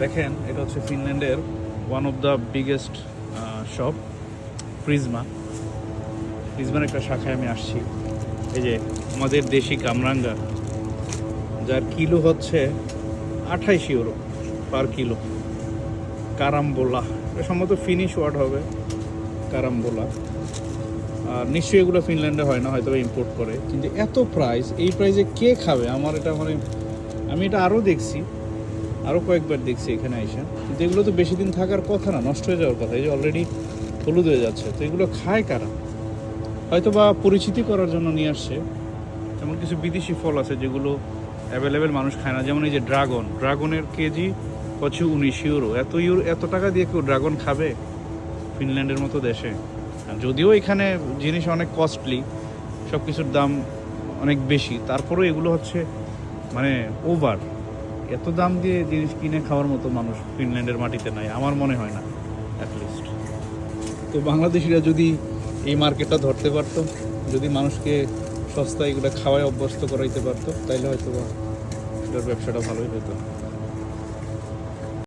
দেখেন, এটা হচ্ছে ফিনল্যান্ডের one of the biggest shop, প্রিজমার একটা শাখায় আমি আসছি। এই যে আমাদের দেশি কামরাঙ্গা, যার কিলো হচ্ছে 28 ইউরো পার কিলো। কারাম্বোলা, এটা সম্ভবত ফিনিশ ওয়ার্ড হবে, কারাম্বোলা। আর নিশ্চয়ই এগুলো ফিনল্যান্ডে হয় না, হয়তো ইম্পোর্ট করে। কিন্তু এত প্রাইস, এই প্রাইসে কে খাবে? আমার এটা আমি এটা আরও দেখছি, আরও কয়েকবার দেখছি এখানে এসে। কিন্তু এগুলো তো বেশি দিন থাকার কথা না, নষ্ট হয়ে যাওয়ার কথা। এই যে অলরেডি হলুদ হয়ে যাচ্ছে, তো এগুলো খায় কারা? হয়তো বা পরিচিতি করার জন্য নিয়ে আসছে। যেমন কিছু বিদেশি ফল আছে যেগুলো অ্যাভেলেবেল মানুষ খায় না, যেমন এই যে ড্রাগনের কেজি হচ্ছে 19 ইউরো। এত টাকা দিয়ে কেউ ড্রাগন খাবে ফিনল্যান্ডের মতো দেশে? আর যদিও এখানে জিনিস অনেক কস্টলি, সব কিছুর দাম অনেক বেশি, তারপরেও এগুলো হচ্ছে ওভার। এত দাম দিয়ে জিনিস কিনে খাওয়ার মতো মানুষ ফিনল্যান্ডের মাটিতে নাই, আমার মনে হয় না অ্যাটলিস্ট। তো বাংলাদেশিরা যদি এই মার্কেটটা ধরতে পারতো, যদি মানুষকে সস্তায় এগুলো খাওয়ায় অভ্যস্ত করাইতে পারতো, তাইলে হয়তো বা এটার ব্যবসাটা ভালোই হতো।